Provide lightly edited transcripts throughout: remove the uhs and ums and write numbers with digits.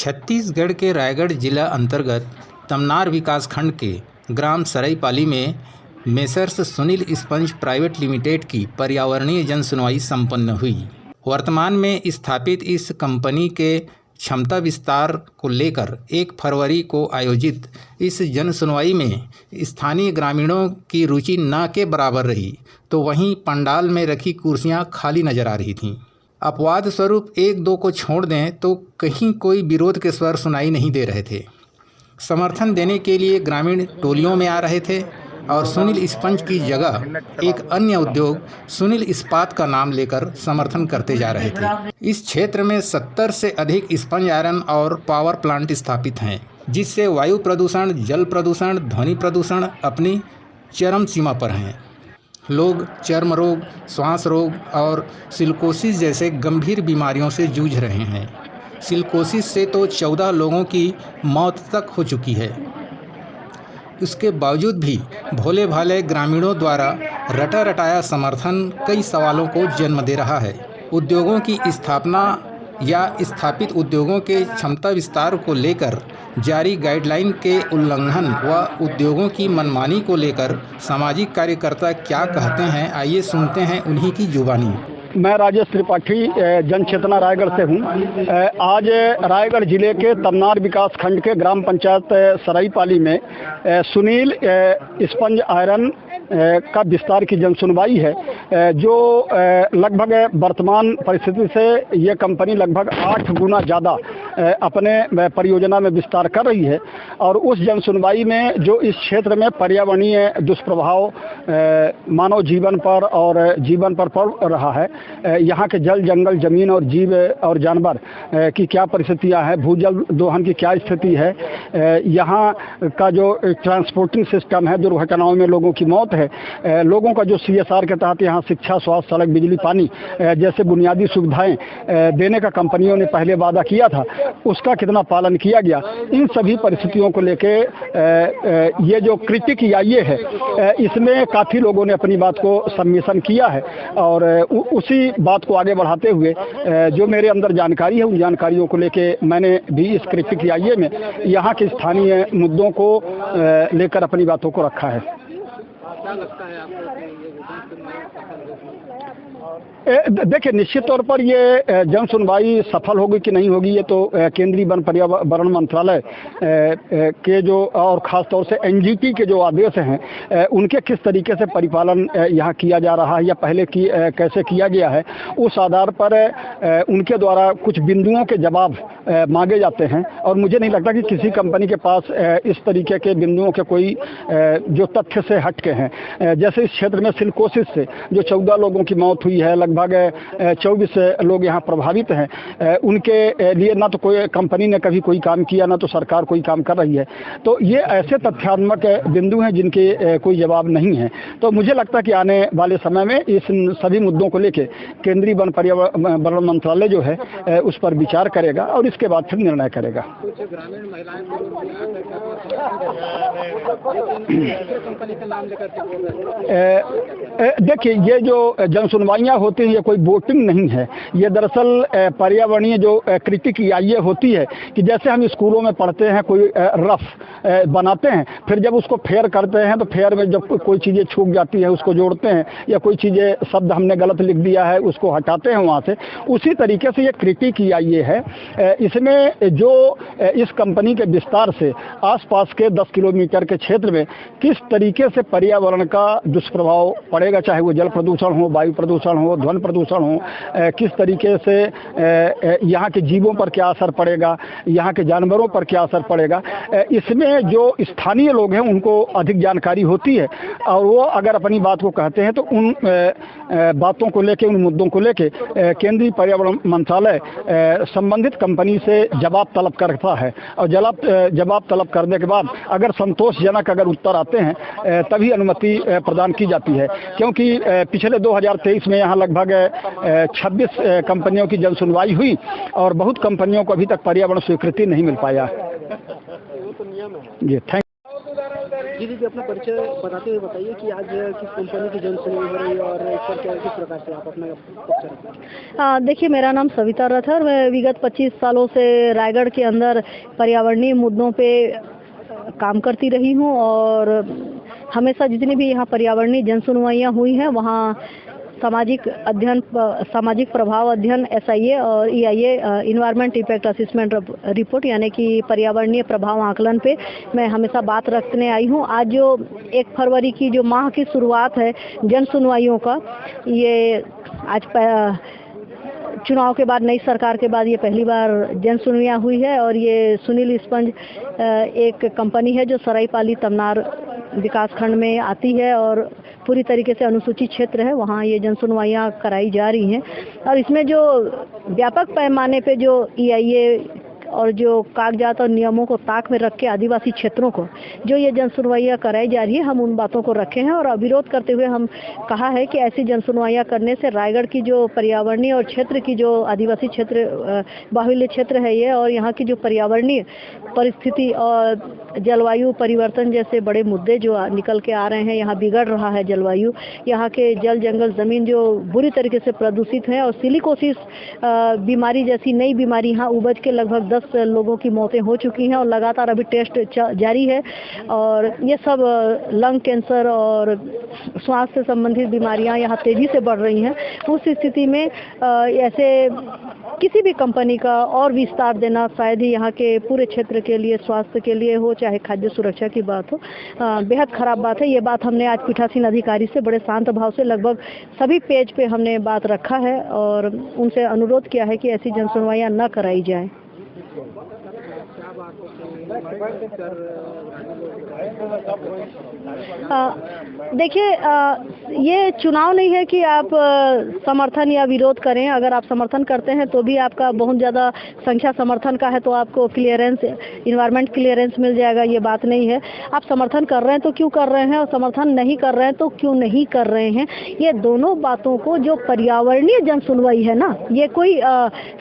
छत्तीसगढ़ के रायगढ़ जिला अंतर्गत तमनार विकासखंड के ग्राम सरईपाली में messrs Sunil sponge private limited की पर्यावरणीय जनसुनवाई संपन्न हुई। वर्तमान में स्थापित इस कंपनी के क्षमता विस्तार को लेकर 1 फरवरी को आयोजित इस जनसुनवाई में स्थानीय ग्रामीणों की रुचि न के बराबर रही, तो वहीं पंडाल में रखी कुर्सियां खाली नजर आ रही थीं। अपवाद स्वरूप 1-2 को छोड़ दें तो कहीं कोई विरोध के स्वर सुनाई नहीं दे रहे थे। समर्थन देने के लिए ग्रामीण टोलियों में आ रहे थे और सुनील स्पंज की जगह एक अन्य उद्योग सुनील इस्पात का नाम लेकर समर्थन करते जा रहे थे। इस क्षेत्र में 70 से अधिक स्पंज आयरन और पावर प्लांट स्थापित हैं, जिससे वायु प्रदूषण, जल प्रदूषण, ध्वनि प्रदूषण अपनी चरम सीमा पर हैं। लोग चर्म रोग, श्वास रोग और सिलिकोसिस जैसे गंभीर बीमारियों से जूझ रहे हैं। सिलिकोसिस से तो 14 लोगों की मौत तक हो चुकी है। इसके बावजूद भी भोले भाले ग्रामीणों द्वारा रटा रटाया समर्थन कई सवालों को जन्म दे रहा है। उद्योगों की स्थापना या स्थापित उद्योगों के क्षमता विस्तार को लेकर जारी गाइडलाइन के उल्लंघन व उद्योगों की मनमानी को लेकर सामाजिक कार्यकर्ता क्या कहते हैं, आइए सुनते हैं उन्हीं की जुबानी। मैं राजेश त्रिपाठी जन चेतना रायगढ़ से हूँ। आज रायगढ़ जिले के तमनार विकास खंड के ग्राम पंचायत सरईपाली में सुनील स्पंज आयरन का विस्तार की जनसुनवाई है, जो लगभग वर्तमान परिस्थिति से ये कंपनी लगभग 8 गुना ज़्यादा अपने परियोजना में विस्तार कर रही है। और उस जनसुनवाई में जो इस क्षेत्र में पर्यावरणीय दुष्प्रभाव मानव जीवन पर और जीवन पर पड़ रहा है, यहाँ के जल, जंगल, जमीन और जीव और जानवर की क्या परिस्थितियाँ हैं, भूजल दोहन की क्या स्थिति है, यहाँ का जो ट्रांसपोर्टिंग सिस्टम है, दुर्घटनाओं में लोगों की मौत है, लोगों का जो CSR के तहत यहाँ शिक्षा, स्वास्थ्य, सड़क, बिजली, पानी जैसे बुनियादी सुविधाएं देने का कंपनियों ने पहले वादा किया था, उसका कितना पालन किया गया, इन सभी परिस्थितियों को लेके ये जो क्रिटिक या ये है, इसमें काफ़ी लोगों ने अपनी बात को सबमिशन किया है। और उसी बात को आगे बढ़ाते हुए जो मेरे अंदर जानकारी है, उन जानकारियों को लेके मैंने भी इस क्रिटिक या ये में यहाँ के स्थानीय मुद्दों को लेकर अपनी बातों को रखा है। क्या लगता है आपको? देखिए, निश्चित तौर पर ये जन सुनवाई सफल होगी कि नहीं होगी, ये तो केंद्रीय वन पर्यावरण मंत्रालय के जो और ख़ास तौर से NGT के जो आदेश हैं, उनके किस तरीके से परिपालन यहाँ किया जा रहा है या पहले कैसे किया गया है, उस आधार पर उनके द्वारा कुछ बिंदुओं के जवाब मांगे जाते हैं। और मुझे नहीं लगता कि किसी कंपनी के पास इस तरीके के बिंदुओं के कोई जो तथ्य से हट के हैं। जैसे इस क्षेत्र में सिलिकोसिस से जो 14 लोगों की मौत हुई है, लगभग 24 लोग यहाँ प्रभावित हैं, उनके लिए ना तो कोई कंपनी ने कभी कोई काम किया, ना तो सरकार कोई काम कर रही है। तो ये ऐसे तथ्यात्मक बिंदु हैं जिनके कोई जवाब नहीं है। तो मुझे लगता है कि आने वाले समय में इस सभी मुद्दों को लेके केंद्रीय वन पर्यावरण मंत्रालय जो है उस पर विचार करेगा और इसके बाद फिर निर्णय करेगा। देखिए, ये जो जनसुनवाइयाँ होती हैं, ये कोई वोटिंग नहीं है। ये दरअसल पर्यावरणीय जो क्रिटिक या ये होती है कि जैसे हम स्कूलों में पढ़ते हैं, कोई रफ बनाते हैं, फिर जब उसको फेयर करते हैं तो फेयर में जब कोई चीज़ें छूट जाती है उसको जोड़ते हैं, या कोई चीज़ें शब्द हमने गलत लिख दिया है उसको हटाते हैं वहाँ से। उसी तरीके से ये क्रिटिक या ये है। इसमें जो इस कंपनी के विस्तार से आसपास के 10 किलोमीटर के क्षेत्र में किस तरीके से पर्यावरण का दुष्प्रभाव पड़ेगा, चाहे वो जल प्रदूषण हो, वायु प्रदूषण हो, ध्वनि प्रदूषण हो, किस तरीके से यहाँ के जीवों पर क्या असर पड़ेगा, यहाँ के जानवरों पर क्या असर पड़ेगा, इसमें जो स्थानीय लोग हैं उनको अधिक जानकारी होती है। और वो अगर अपनी बात को कहते हैं तो उन बातों को लेके, उन मुद्दों को लेके केंद्रीय पर्यावरण मंत्रालय संबंधित कंपनी से जवाब तलब करता है। और जवाब तलब करने के बाद अगर संतोषजनक अगर उत्तर आते हैं तभी अनुमति प्रदान की जाती है। क्योंकि पिछले 2023 में यहाँ लगभग 26 कंपनियों की जनसुनवाई हुई और बहुत कंपनियों को अभी तक पर्यावरण स्वीकृति नहीं मिल पाया। जी, थैंक दीदी जी अपना परिचय बताते हुए बताइए कि आज किस कंपनी की जन सुनवाई हो रही है और इस पर किस प्रकार से आप अपना पक्ष रखते हैं। देखिए, मेरा नाम सविता रथ है और मैं विगत 25 सालों से रायगढ़ के अंदर पर्यावरणीय मुद्दों पे काम करती रही हूँ और हमेशा जितनी भी यहाँ पर्यावरणीय जन सुनवाइयाँ हुई हैं वहाँ सामाजिक प्रभाव अध्ययन SIA और EIA environment effect assessment report यानी कि पर्यावरणीय प्रभाव आकलन पे मैं हमेशा बात रखने आई हूँ। आज जो 1 फरवरी की जो माह की शुरुआत है जन सुनवाइयों का, ये आज चुनाव के बाद नई सरकार के बाद ये पहली बार जन सुनवाइयाँ हुई है और ये सुनील स्पंज एक कंपनी है जो सरायपाली तमनार विकास खंड में आती है और पूरी तरीके से अनुसूचित क्षेत्र है, वहाँ ये जन सुनवाइयाँ कराई जा रही हैं। और इसमें जो व्यापक पैमाने पे जो EIA और जो कागजात और नियमों को ताक में रख के आदिवासी क्षेत्रों को जो ये जन सुनवाइयाँ कराई जा रही है, हम उन बातों को रखे हैं और अविरोध करते हुए हम कहा है कि ऐसी जन सुनवाइयाँ करने से रायगढ़ की जो पर्यावरणीय और क्षेत्र की जो आदिवासी क्षेत्र बाहुल्य क्षेत्र है ये, और यहाँ की जो पर्यावरणीय परिस्थिति और जलवायु परिवर्तन जैसे बड़े मुद्दे जो निकल के आ रहे हैं, यहाँ बिगड़ रहा है जलवायु, यहाँ के जल जंगल ज़मीन जो बुरी तरीके से प्रदूषित है और सिलिकोसिस बीमारी जैसी नई बीमारी यहाँ उबज के लगभग 10 लोगों की मौतें हो चुकी हैं और लगातार अभी टेस्ट जारी है और ये सब लंग कैंसर और श्वास से संबंधित बीमारियां यहाँ तेज़ी से बढ़ रही हैं। उस स्थिति में ऐसे किसी भी कंपनी का और विस्तार देना शायद ही यहाँ के पूरे क्षेत्र के लिए, स्वास्थ्य के लिए हो चाहे खाद्य सुरक्षा की बात हो, बेहद ख़राब बात है। ये बात हमने आज पीठासीन अधिकारी से बड़े शांत भाव से लगभग सभी पेज पे हमने बात रखा है और उनसे अनुरोध किया है कि ऐसी जन सुनवाइयाँ न कराई जाए। देखिए, ये चुनाव नहीं है कि आप समर्थन या विरोध करें। अगर आप समर्थन करते हैं तो भी आपका बहुत ज़्यादा संख्या समर्थन का है तो आपको क्लियरेंस, इन्वायरमेंट क्लियरेंस मिल जाएगा, ये बात नहीं है। आप समर्थन कर रहे हैं तो क्यों कर रहे हैं और समर्थन नहीं कर रहे हैं तो क्यों नहीं कर रहे हैं, ये दोनों बातों को, जो पर्यावरणीय जन सुनवाई है ना, ये कोई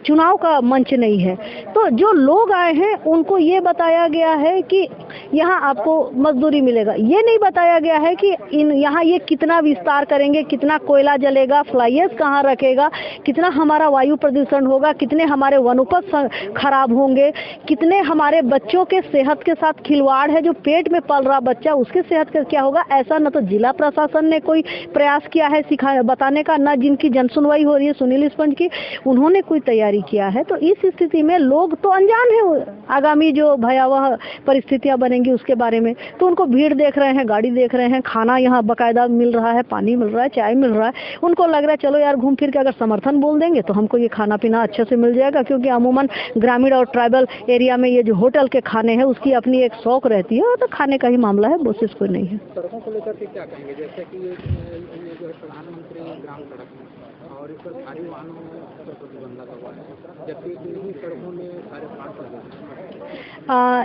चुनाव का मंच नहीं है। तो जो लोग आए हैं उनको ये बताया गया है कि यहाँ आपको मजदूरी मिलेगा, ये नहीं बताया गया है कि यहाँ ये कितना विस्तार करेंगे, कितना कोयला जलेगा, फ्लाई ऐश कहाँ रखेगा, कितना हमारा वायु प्रदूषण होगा, कितने हमारे वनोपज खराब होंगे, कितने हमारे बच्चों के सेहत के साथ खिलवाड़ है, जो पेट में पल रहा बच्चा उसके सेहत का क्या होगा। ऐसा न तो जिला प्रशासन ने कोई प्रयास किया है बताने का, न जिनकी जन सुनवाई हो रही है सुनील स्पंज की, उन्होंने कोई तैयारी किया है। तो इस स्थिति में लोग तो अनजान है आगामी जो भयावह परिस्थितियां बनेंगी उसके बारे में, तो उनको भीड़ देख रहे हैं, गाड़ी देख रहे हैं, खाना यहाँ बाकायदा मिल रहा है, पानी मिल रहा है, चाय मिल रहा है, उनको लग रहा है चलो यार घूम फिर के अगर समर्थन बोल देंगे तो हमको ये खाना पीना अच्छे से मिल जाएगा, क्योंकि अमूमन ग्रामीण और ट्राइबल एरिया में ये जो होटल के खाने हैं उसकी अपनी एक शौक रहती है, तो खाने का ही मामला है, बोसिस कोई नहीं है। सड़कों को लेकर के क्या कहेंगे, जैसे कि ये जो है प्रधानमंत्री ग्राम सड़क है और इस पर भारी वाहनों पर प्रतिबंध लगा हुआ है, जबकि इन्हीं सड़कों में सारे पार्ट लगे हैं।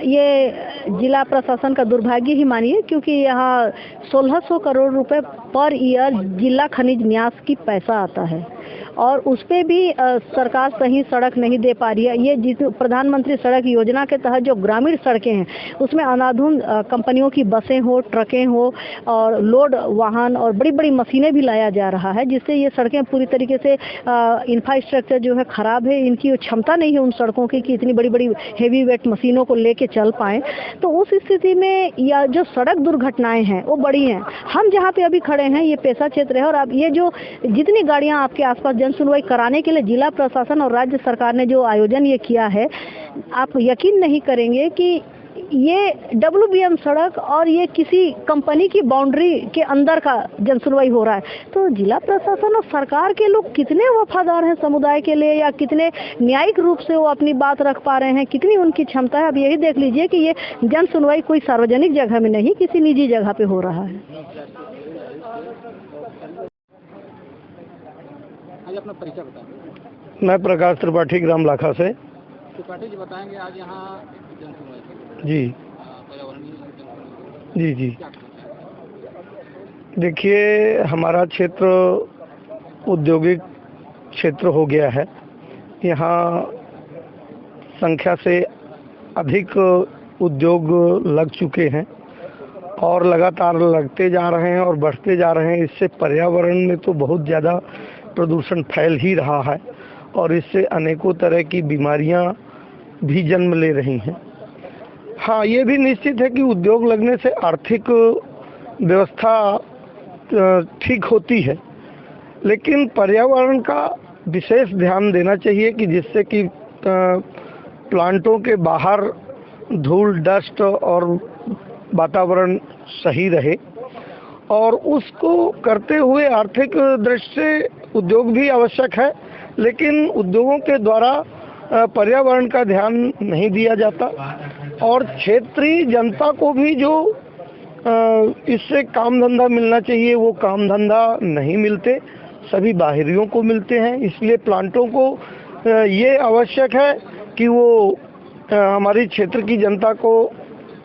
ये जिला प्रशासन का दुर्भाग्य ही मानिए, क्योंकि यहाँ 1600 करोड़ रुपए पर ईयर जिला खनिज न्यास की पैसा आता है और उस पर भी सरकार सही सड़क नहीं दे पा रही है। ये जिस प्रधानमंत्री सड़क योजना के तहत जो ग्रामीण सड़कें हैं उसमें अनाधुन कंपनियों की बसें हो, ट्रकें हो और लोड वाहन और बड़ी बड़ी मशीनें भी लाया जा रहा है, जिससे ये सड़कें पूरी तरीके से इंफ्रास्ट्रक्चर जो है ख़राब है, इनकी क्षमता नहीं है उन सड़कों की कि इतनी बड़ी बड़ी हेवी वेट मशीनों को लेके चल पाएँ। तो उस स्थिति में या जो सड़क दुर्घटनाएँ हैं वो बड़ी हैं। हम जहाँ पे अभी खड़े हैं ये पेशा क्षेत्र है और अब ये जो जितनी गाड़ियाँ आपके आसपास जन सुनवाई कराने के लिए जिला प्रशासन और राज्य सरकार ने जो आयोजन ये किया है, आप यकीन नहीं करेंगे कि ये WBM सड़क और ये किसी कंपनी की बाउंड्री के अंदर का जन सुनवाई हो रहा है। तो जिला प्रशासन और सरकार के लोग कितने वफादार हैं समुदाय के लिए, या कितने न्यायिक रूप से वो अपनी बात रख पा रहे हैं, कितनी उनकी क्षमता है। अब यही देख लीजिए कि ये जन सुनवाई कोई सार्वजनिक जगह में नहीं, किसी निजी जगह पे हो रहा है। अपना परिचय बताएं। मैं प्रकाश त्रिपाठी, ग्राम लाखा से। त्रिपाठी जी बताएंगे आज यहाँ जन सुनवाई जी पर्यावरणीय जी देखिए, हमारा क्षेत्र औद्योगिक क्षेत्र हो गया है। यहाँ संख्या से अधिक उद्योग लग चुके हैं और लगातार लगते जा रहे हैं और बढ़ते जा रहे हैं। इससे पर्यावरण में तो बहुत ज़्यादा प्रदूषण फैल ही रहा है और इससे अनेकों तरह की बीमारियां भी जन्म ले रही हैं। हाँ, ये भी निश्चित है कि उद्योग लगने से आर्थिक व्यवस्था ठीक होती है, लेकिन पर्यावरण का विशेष ध्यान देना चाहिए कि जिससे कि प्लांटों के बाहर धूल, डस्ट और वातावरण सही रहे, और उसको करते हुए आर्थिक दृष्टि से उद्योग भी आवश्यक है, लेकिन उद्योगों के द्वारा पर्यावरण का ध्यान नहीं दिया जाता और क्षेत्रीय जनता को भी जो इससे काम धंधा मिलना चाहिए वो काम धंधा नहीं मिलते, सभी बाहरियों को मिलते हैं। इसलिए प्लांटों को ये आवश्यक है कि वो हमारी क्षेत्र की जनता को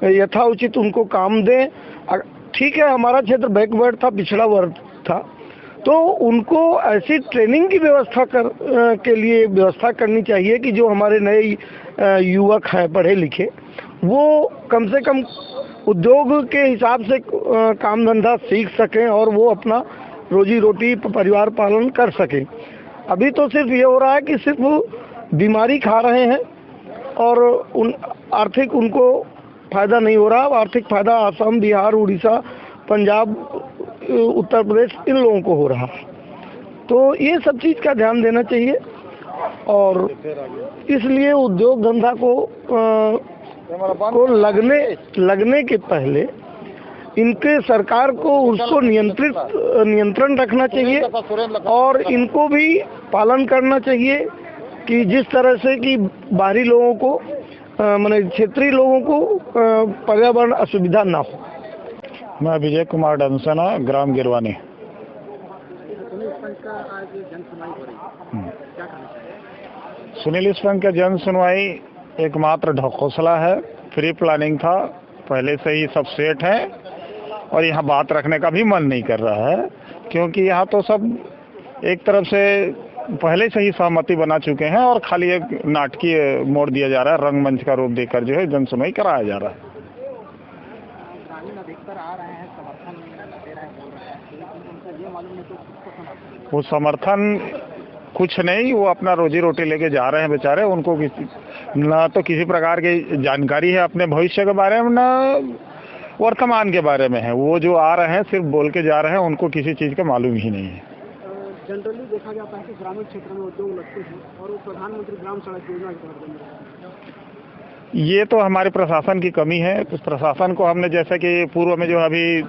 यथाउचित उनको काम दें। ठीक है, हमारा क्षेत्र बैकवर्ड था, पिछड़ा वर्ग था, तो उनको ऐसी ट्रेनिंग की व्यवस्था के लिए व्यवस्था करनी चाहिए कि जो हमारे नए युवक हैं पढ़े लिखे, वो कम से कम उद्योग के हिसाब से काम धंधा सीख सकें और वो अपना रोजी रोटी परिवार पालन कर सकें। अभी तो सिर्फ ये हो रहा है कि सिर्फ बीमारी खा रहे हैं और आर्थिक उनको फ़ायदा नहीं हो रहा। आर्थिक फ़ायदा असम, बिहार, उड़ीसा, पंजाब, उत्तर प्रदेश इन लोगों को हो रहा है। तो ये सब चीज़ का ध्यान देना चाहिए और इसलिए उद्योग धंधा को लगने के पहले इनके सरकार को उसको नियंत्रण रखना चाहिए और इनको भी पालन करना चाहिए कि जिस तरह से कि बाहरी लोगों को माने क्षेत्रीय लोगों को पर्यावरण असुविधा ना हो। मैं विजय कुमार डंसना, ग्राम गिरवानी। सुनील स्पंज का जन सुनवाई एकमात्र ढकोसला है। फ्री प्लानिंग था, पहले से ही सब सेट है और यहाँ बात रखने का भी मन नहीं कर रहा है, क्योंकि यहाँ तो सब एक तरफ से पहले से ही सहमति बना चुके हैं और खाली एक नाटकीय मोड़ दिया जा रहा है, रंगमंच का रूप देकर जो है जन सुनवाई कराया जा रहा है। वो समर्थन कुछ नहीं, वो अपना रोजी रोटी लेके जा रहे हैं बेचारे। उनको ना तो किसी प्रकार की जानकारी है अपने भविष्य के बारे में, ना वर्तमान के बारे में है। वो जो आ रहे हैं सिर्फ बोल के जा रहे हैं, उनको किसी चीज़ का मालूम ही नहीं है। जनरली देखा जाता है कि ग्रामीण क्षेत्र में उद्योग लगते हैं और वो प्रधानमंत्री ग्राम सड़क योजना के तहत बन रहे हैं। ये तो हमारे प्रशासन की कमी है। उस प्रशासन को हमने, जैसे कि पूर्व में जो अभी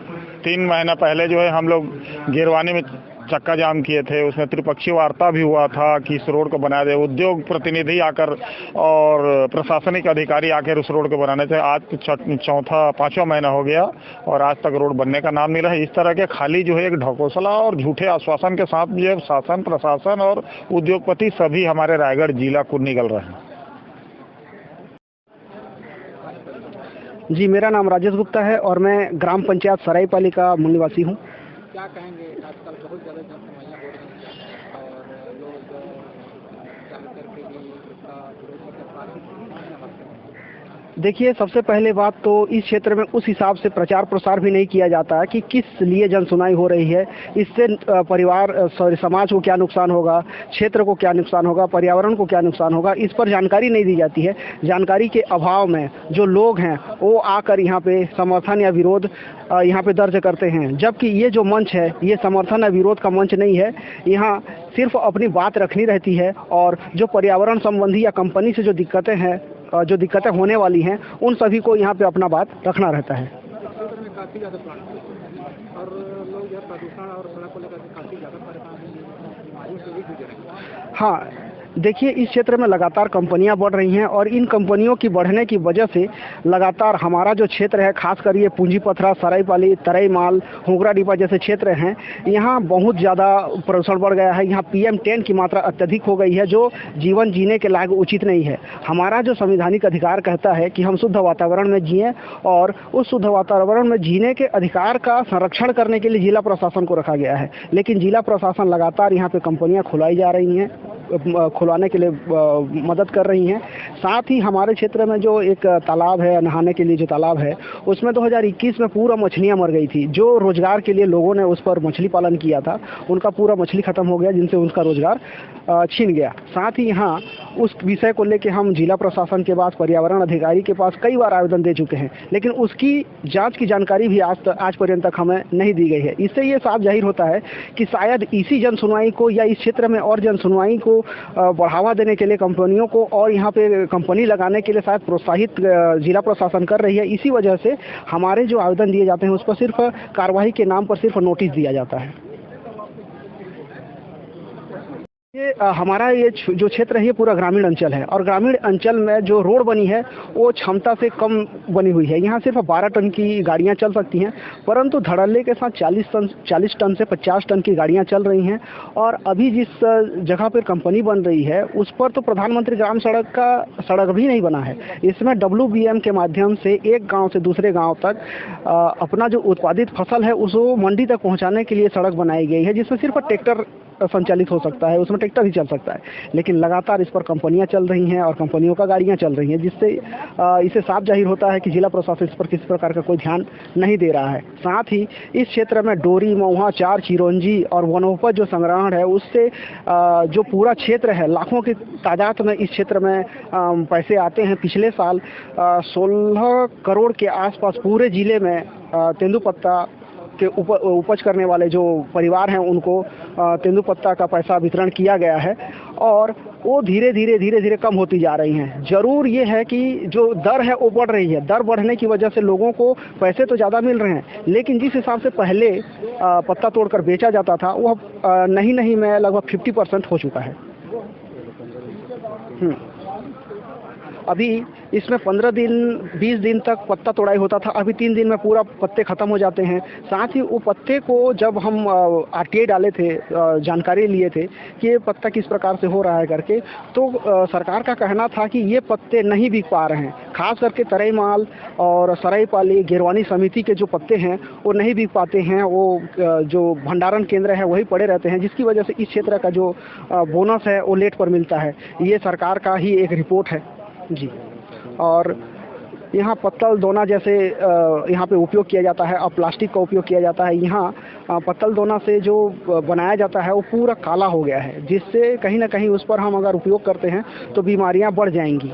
3 महीना पहले जो है हम लोग गिरवानी में चक्का जाम किए थे, उसमें त्रिपक्षीय वार्ता भी हुआ था कि इस रोड को बनाया जाए। उद्योग प्रतिनिधि आकर और प्रशासनिक अधिकारी आकर उस रोड को बनाने से आज 5वां महीना हो गया और आज तक रोड बनने का नाम नहीं रहा। इस तरह के खाली जो है एक ढकोसला और झूठे आश्वासन के साथ जो शासन, प्रशासन और उद्योगपति सभी हमारे रायगढ़ जिला को निकल रहे हैं। जी, मेरा नाम राजेश गुप्ता है और मैं ग्राम पंचायत सरायपाली का मूल निवासी हूँ। क्या कहेंगे, आजकल बहुत ज़्यादा जनसुनवाइयाँ हो रही हैं और लोग चाह करके भी इसका विरोध कर पा रहे हैं। देखिए, सबसे पहले बात तो इस क्षेत्र में उस हिसाब से प्रचार प्रसार भी नहीं किया जाता है कि किस लिए जनसुनवाई हो रही है, इससे समाज को क्या नुकसान होगा, क्षेत्र को क्या नुकसान होगा, पर्यावरण को क्या नुकसान होगा, इस पर जानकारी नहीं दी जाती है। जानकारी के अभाव में जो लोग हैं वो आकर यहाँ पे समर्थन या विरोध यहाँ पे दर्ज करते हैं, जबकि ये जो मंच है ये समर्थन या विरोध का मंच नहीं है। यहाँ सिर्फ अपनी बात रखनी रहती है और जो पर्यावरण संबंधी या कंपनी से जो दिक्कतें होने वाली हैं उन सभी को यहाँ पे अपना बात रखना रहता है। क्षेत्र में काफ़ी ज़्यादा प्लांट और लोग जो प्रदूषण और सड़क को लेकर काफ़ी ज़्यादा परेशान हैं, बीमारियों से भी गुजर रहे हैं। हाँ, देखिए, इस क्षेत्र में लगातार कंपनियां बढ़ रही हैं और इन कंपनियों की बढ़ने की वजह से लगातार हमारा जो क्षेत्र है, खासकर ये पूंजी पथरा, सरायपाली, तरई माल, होगरा डिपा जैसे क्षेत्र हैं, यहाँ बहुत ज़्यादा प्रदूषण बढ़ गया है। यहाँ PM10 की मात्रा अत्यधिक हो गई है, जो जीवन जीने के लायक उचित नहीं है। हमारा जो संवैधानिक अधिकार कहता है कि हम शुद्ध वातावरण में जिएं और उस शुद्ध वातावरण में जीने के अधिकार का संरक्षण करने के लिए जिला प्रशासन को रखा गया है, लेकिन जिला प्रशासन लगातार यहाँ पे कंपनियाँ खुलाई जा रही हैं। खुलवाने के लिए मदद कर रही हैं। साथ ही हमारे क्षेत्र में जो एक तालाब है, नहाने के लिए जो तालाब है, उसमें 2021 में पूरा मछलियाँ मर गई थी। जो रोजगार के लिए लोगों ने उस पर मछली पालन किया था, उनका पूरा मछली खत्म हो गया, जिनसे उनका रोजगार छीन गया। साथ ही यहाँ उस विषय को लेकर हम जिला प्रशासन के पास, पर्यावरण अधिकारी के पास कई बार आवेदन दे चुके हैं, लेकिन उसकी जांच की जानकारी भी आज पर्यंत तक हमें नहीं दी गई है। इससे ये साफ जाहिर होता है कि शायद इसी जन सुनवाई को या इस क्षेत्र में और जन सुनवाई को बढ़ावा देने के लिए कंपनियों को और यहाँ पे कंपनी लगाने के लिए शायद प्रोत्साहित जिला प्रशासन कर रही है। इसी वजह से हमारे जो आवेदन दिए जाते हैं उस पर सिर्फ कार्रवाई के नाम पर सिर्फ नोटिस दिया जाता है। ये हमारा ये जो क्षेत्र है ये पूरा ग्रामीण अंचल है, और ग्रामीण अंचल में जो रोड बनी है वो क्षमता से कम बनी हुई है। यहाँ सिर्फ 12 टन की गाड़ियाँ चल सकती हैं, परंतु धड़ल्ले के साथ 40 टन से 50 टन की गाड़ियाँ चल रही हैं। और अभी जिस जगह पर कंपनी बन रही है उस पर तो प्रधानमंत्री ग्राम सड़क का सड़क भी नहीं बना है। इसमें WBM के माध्यम से एक गाँव से दूसरे गाँव तक अपना जो उत्पादित फसल है उसको मंडी तक पहुँचाने के लिए सड़क बनाई गई है, जिसमें सिर्फ ट्रैक्टर संचालित हो सकता है, उसमें ट्रैक्टर ही चल सकता है। लेकिन लगातार इस पर कंपनियां चल रही हैं और कंपनियों का गाड़ियां चल रही हैं, जिससे इसे साफ जाहिर होता है कि जिला प्रशासन इस पर किसी प्रकार का कोई ध्यान नहीं दे रहा है। साथ ही इस क्षेत्र में डोरी, महुआ, चार, चिरौंजी और वनोपज जो संग्रहण है उससे जो पूरा क्षेत्र है, लाखों की तादाद में इस क्षेत्र में पैसे आते हैं। पिछले साल 16 करोड़ के आसपास पूरे जिले में तेंदुपत्ता के उपज करने वाले जो परिवार हैं उनको तेंदुपत्ता का पैसा वितरण किया गया है, और वो धीरे धीरे कम होती जा रही हैं। जरूर ये है कि जो दर है वो बढ़ रही है। दर बढ़ने की वजह से लोगों को पैसे तो ज़्यादा मिल रहे हैं, लेकिन जिस हिसाब से पहले पत्ता तोड़कर बेचा जाता था वो नहीं में लगभग 50% हो चुका है। अभी इसमें 15 दिन 20 दिन तक पत्ता तोड़ाई होता था, अभी 3 दिन में पूरा पत्ते ख़त्म हो जाते हैं। साथ ही वो पत्ते को जब हम RTI डाले थे, जानकारी लिए थे कि ये पत्ता किस प्रकार से हो रहा है करके, तो सरकार का कहना था कि ये पत्ते नहीं बिक पा रहे हैं। खास करके तराई माल और सरायपाली गिरवानी समिति के जो पत्ते हैं वो नहीं बिक पाते हैं, वो जो भंडारण केंद्र है वही पड़े रहते हैं, जिसकी वजह से इस क्षेत्र का जो बोनस है वो लेट पर मिलता है। ये सरकार का ही एक रिपोर्ट है जी। और यहाँ पत्तल दोना जैसे यहाँ पे उपयोग किया जाता है, और प्लास्टिक का उपयोग किया जाता है। यहाँ पत्तल दोना से जो बनाया जाता है वो पूरा काला हो गया है, जिससे कहीं ना कहीं उस पर हम अगर उपयोग करते हैं तो बीमारियाँ बढ़ जाएंगी।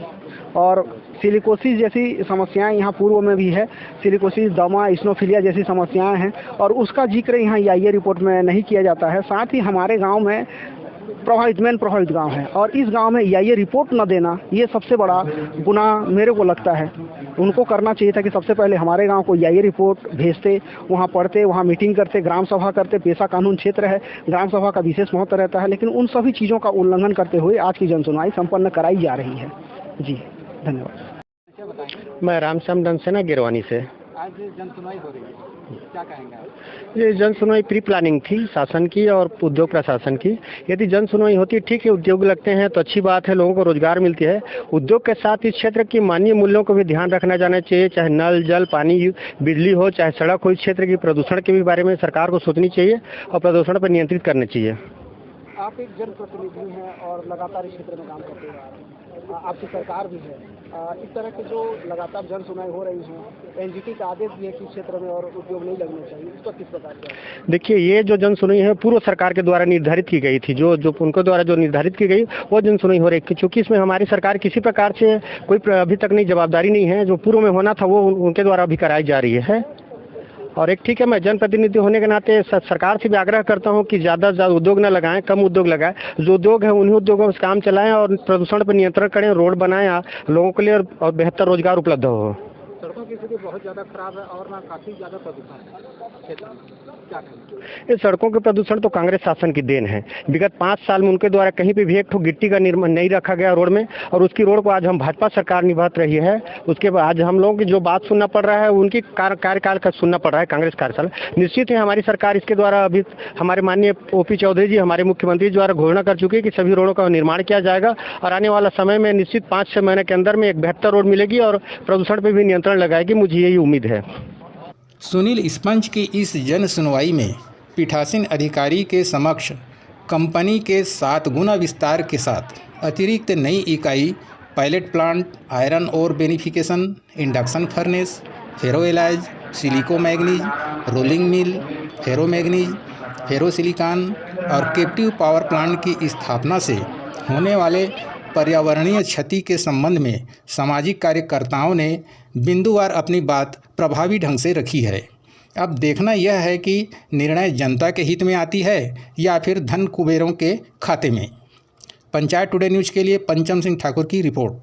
और सिलिकोसिस जैसी समस्याएं यहाँ पूर्व में भी है, सिलिकोसिस, दमा, इस्नोफिलिया जैसी समस्याएं हैं, और उसका जिक्र यहाँ EIA रिपोर्ट में नहीं किया जाता है। साथ ही हमारे गाँव में प्रभावित गांव है, और इस गांव में EIA रिपोर्ट न देना ये सबसे बड़ा गुनाह मेरे को लगता है। उनको करना चाहिए था कि सबसे पहले हमारे गांव को EIA रिपोर्ट भेजते, वहां पढ़ते, वहां मीटिंग करते, ग्राम सभा करते। पेशा कानून क्षेत्र है, ग्राम सभा का विशेष महत्व रहता है, लेकिन उन सभी चीज़ों का उल्लंघन करते हुए आज की जनसुनवाई संपन्न कराई जा रही है। जी धन्यवाद। मैं रामश्याम डंसेना गिरवानी से। आज जन सुनवाई हो रही है, क्या कहेंगे आप? ये जन सुनवाई प्री प्लानिंग थी शासन की और उद्योग प्रशासन की। यदि जन सुनवाई होती, ठीक है, उद्योग लगते हैं तो अच्छी बात है, लोगों को रोजगार मिलती है। उद्योग के साथ इस क्षेत्र की मानवीय मूल्यों को भी ध्यान रखना जाना चाहिए, चाहे नल, जल, पानी, बिजली हो, चाहे सड़क हो। इस क्षेत्र की प्रदूषण के भी बारे में सरकार को सोचनी चाहिए और प्रदूषण पर नियंत्रित करना चाहिए। आप एक जनप्रतिनिधि हैं और लगातार इस क्षेत्र में काम करते हैं, आपकी सरकार भी है। इस तरह के जो लगातार जन सुनवाई हो रही है, NGT का आदेश भी है कि इस क्षेत्र में और उद्योग नहीं लगने चाहिए, इस पर किस प्रकार से? देखिए, ये जो जन सुनवाई है पूर्व सरकार के द्वारा निर्धारित की गई थी, जो उनके द्वारा जो निर्धारित की गई वो जन सुनवाई हो रही है, क्योंकि इसमें हमारी सरकार किसी प्रकार से कोई अभी तक नहीं जवाबदारी नहीं है। जो पूर्व में होना था वो उनके द्वारा अभी कराई जा रही है। और एक ठीक है, मैं जनप्रतिनिधि होने के नाते सरकार से भी आग्रह करता हूं कि ज़्यादा से ज़्यादा उद्योग न लगाएं, कम उद्योग लगाएं। जो उद्योग है उन्हीं उद्योगों में काम चलाएं और प्रदूषण पर नियंत्रण करें, रोड बनाएं लोगों के लिए और बेहतर रोजगार उपलब्ध हो। सड़कों की स्थिति बहुत ज़्यादा खराब है और ना काफ़ी ज़्यादा प्रदूषण है क्षेत्र में, क्या कहेंगे? इस सड़कों के प्रदूषण तो कांग्रेस शासन की देन है। विगत 5 साल में उनके द्वारा कहीं पे भी एक ठो गिट्टी का निर्माण नहीं रखा गया रोड में, और उसकी रोड को आज हम भाजपा सरकार निभात रही है। उसके बाद आज हम लोगों की जो बात सुनना पड़ रहा है उनकी कार्यकाल का सुनना पड़ रहा है, कांग्रेस कार्यकाल। निश्चित है हमारी सरकार इसके द्वारा अभी हमारे माननीय OP चौधरी जी, हमारे मुख्यमंत्री द्वारा घोषणा कर चुके हैं कि सभी रोडों का निर्माण किया जाएगा, और आने वाला समय में निश्चित 5-6 महीने के अंदर में एक बेहतर रोड मिलेगी और प्रदूषण पर भी नियंत्रण लगाएगी, मुझे यही उम्मीद है। सुनील स्पंज की इस जन सुनवाई में पीठासीन अधिकारी के समक्ष कंपनी के 7 गुना विस्तार के साथ अतिरिक्त नई इकाई, पायलट प्लांट, आयरन और beneficiation, induction furnace, ferroalloys, silico manganese, rolling mill, ferromanganese, ferrosilicon और कैप्टिव पावर प्लांट की स्थापना से होने वाले पर्यावरणीय क्षति के संबंध में सामाजिक कार्यकर्ताओं ने बिंदुवार अपनी बात प्रभावी ढंग से रखी है। अब देखना यह है कि निर्णय जनता के हित में आती है या फिर धन कुबेरों के खाते में। पंचायत टुडे न्यूज़ के लिए पंचम सिंह ठाकुर की रिपोर्ट।